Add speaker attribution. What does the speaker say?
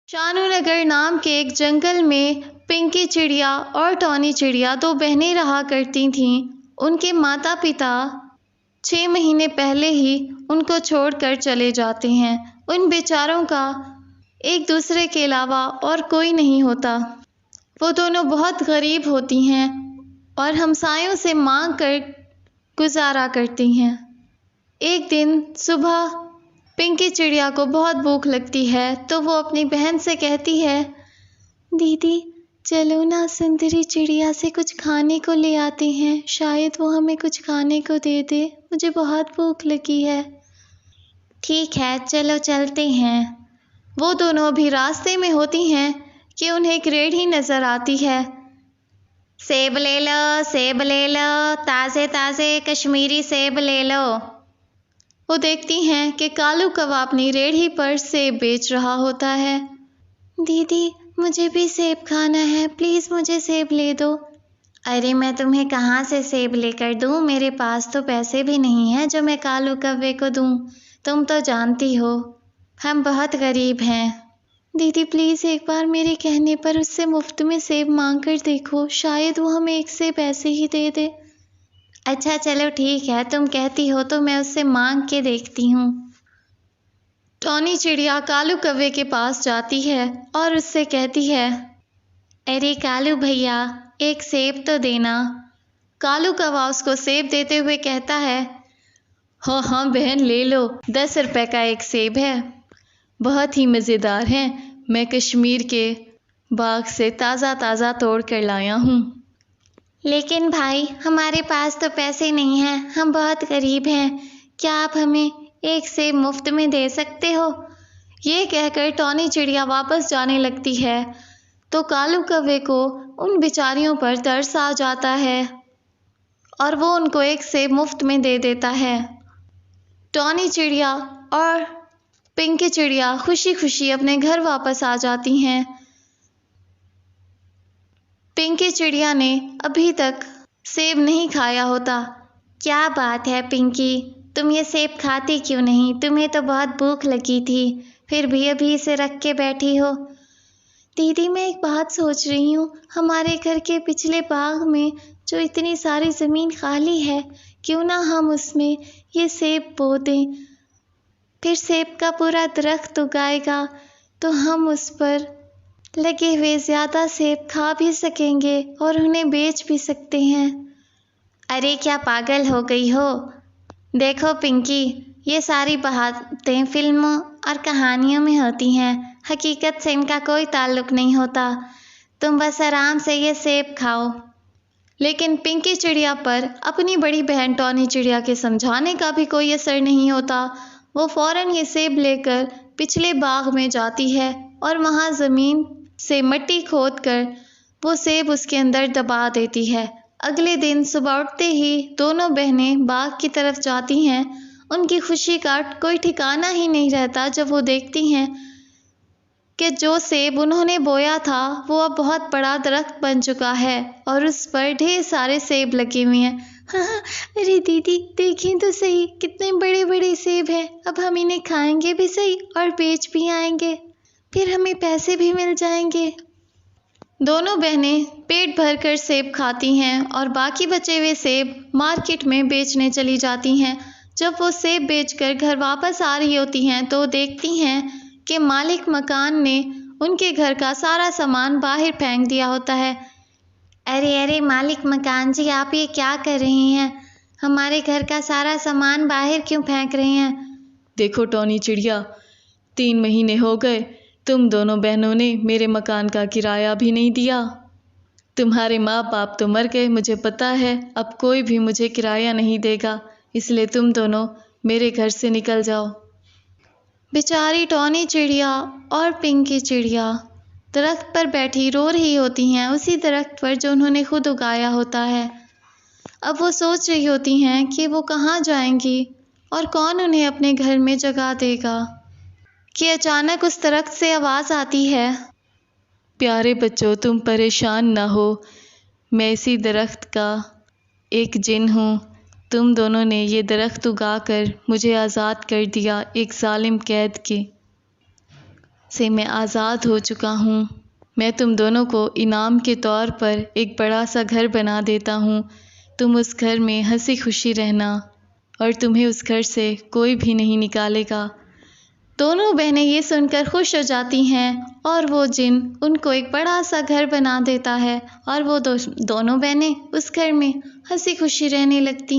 Speaker 1: शानूनगर नाम के एक जंगल में पिंकी चिड़िया और टॉनी चिड़िया दो बहनें रहा करती थीं। उनके माता पिता 6 महीने पहले ही उनको छोड़कर चले जाते हैं। उन बेचारों का एक दूसरे के अलावा और कोई नहीं होता। वो दोनों बहुत गरीब होती हैं और हमसायों से मांग कर गुजारा करती हैं। एक दिन सुबह पिंकी चिड़िया को बहुत भूख लगती है तो वो अपनी बहन से कहती है, दीदी चलो ना सुंदरी चिड़िया से कुछ खाने को ले आते हैं, शायद वो हमें कुछ खाने को दे दे, मुझे बहुत भूख लगी है। ठीक है चलो चलते हैं। वो दोनों अभी रास्ते में होती हैं कि उन्हें एक रेहड़ी नज़र आती है। सेब ले लो, ताज़े ताज़े कश्मीरी सेब ले लो। वो देखती हैं कि कालू कौवा अपनी रेहड़ी पर सेब बेच रहा होता है। दीदी मुझे भी सेब खाना है, प्लीज़ मुझे सेब ले दो। अरे मैं तुम्हें कहाँ से सेब लेकर दूँ, मेरे पास तो पैसे भी नहीं हैं जो मैं कालू कौवे को दूँ। तुम तो जानती हो हम बहुत गरीब हैं। दीदी प्लीज़ एक बार मेरे कहने पर उससे मुफ्त में सेब मांग कर देखो, शायद वो हमें एक सेब ऐसे ही दे दे। अच्छा चलो ठीक है, तुम कहती हो तो मैं उससे मांग के देखती हूँ। टॉनी चिड़िया कालू कौवे के पास जाती है और उससे कहती है, अरे कालू भैया एक सेब तो देना। कालू कौवा उसको सेब देते हुए कहता है, हाँ हाँ बहन ले लो, 10 रुपए का एक सेब है, बहुत ही मज़ेदार है, मैं कश्मीर के बाग से ताज़ा ताज़ा तोड़ कर लाया हूँ। लेकिन भाई हमारे पास तो पैसे नहीं हैं, हम बहुत गरीब हैं, क्या आप हमें एक सेब मुफ्त में दे सकते हो? ये कहकर टॉनी चिड़िया वापस जाने लगती है तो कालू कौवे को उन बेचारियों पर तरस आ जाता है और वो उनको एक सेब मुफ्त में दे देता है। टॉनी चिड़िया और पिंकी चिड़िया खुशी खुशी अपने घर वापस आ जाती हैं। पिंकी चिड़िया ने अभी तक सेब नहीं खाया होता। क्या बात है पिंकी, तुम ये सेब खाती क्यों नहीं? तुम्हें तो बहुत भूख लगी थी, फिर भी अभी इसे रख के बैठी हो। दीदी मैं एक बात सोच रही हूँ, हमारे घर के पिछले बाग में जो इतनी सारी ज़मीन खाली है, क्यों ना हम उसमें ये सेब बो दें, फिर सेब का पूरा दरख्त उगाएगा तो हम उस पर लगे हुए ज़्यादा सेब खा भी सकेंगे और उन्हें बेच भी सकते हैं। अरे क्या पागल हो गई हो? देखो पिंकी, ये सारी बातें फिल्मों और कहानियों में होती हैं, हकीकत से इनका कोई ताल्लुक़ नहीं होता। तुम बस आराम से ये सेब खाओ। लेकिन पिंकी चिड़िया पर अपनी बड़ी बहन टॉनी चिड़िया के समझाने का भी कोई असर नहीं होता। वो फ़ौरन ये सेब लेकर पिछले बाग में जाती है और वहाँ ज़मीन से मिट्टी खोदकर वो सेब उसके अंदर दबा देती है। अगले दिन सुबह उठते ही दोनों बहनें बाग की तरफ जाती हैं। उनकी खुशी का कोई ठिकाना ही नहीं रहता जब वो देखती हैं कि जो सेब उन्होंने बोया था वो अब बहुत बड़ा दरख्त बन चुका है और उस पर ढेर सारे सेब लगे हुए हैं। हाँ, अरे दीदी देखें तो सही, कितने बड़े बड़े सेब हैं, अब हम इन्हें खाएंगे भी सही और बेच भी आएंगे, फिर हमें पैसे भी मिल जाएंगे। दोनों बहनें पेट भर कर सेब खाती हैं और बाकी बचे हुए सेब मार्केट में बेचने चली जाती हैं। जब वो सेब बेचकर घर वापस आ रही होती हैं तो देखती हैं कि मालिक मकान ने उनके घर का सारा सामान बाहर फेंक दिया होता है। अरे अरे मालिक मकान जी, आप ये क्या कर रही हैं? हमारे घर का सारा सामान बाहर क्यों फेंक रहे हैं?
Speaker 2: देखो टॉनी चिड़िया, 3 महीने हो गए, तुम दोनों बहनों ने मेरे मकान का किराया भी नहीं दिया। तुम्हारे माँ बाप तो मर गए, मुझे पता है, अब कोई भी मुझे किराया नहीं देगा, इसलिए तुम दोनों मेरे घर से निकल जाओ।
Speaker 1: बेचारी टॉनी चिड़िया और पिंकी चिड़िया दरख्त पर बैठी रो रही होती हैं, उसी दरख्त पर जो उन्होंने खुद उगाया होता है। अब वो सोच रही होती हैं कि वो कहाँ जाएंगी और कौन उन्हें अपने घर में जगह देगा कि अचानक उस दरख्त से आवाज़ आती है,
Speaker 2: प्यारे बच्चों तुम परेशान ना हो, मैं इसी दरख्त का एक जिन हूँ। तुम दोनों ने ये दरख्त उगाकर मुझे आज़ाद कर दिया एक जालिम कैद के। से मैं आज़ाद हो चुका हूँ। मैं तुम दोनों को इनाम के तौर पर एक बड़ा सा घर बना देता हूँ। तुम उस घर में हंसी खुशी रहना और तुम्हें उस घर से कोई भी नहीं निकालेगा।
Speaker 1: दोनों बहनें ये सुनकर खुश हो जाती हैं और वो जिन उनको एक बड़ा सा घर बना देता है और वो दोनों बहनें उस घर में हंसी खुशी रहने लगती हैं।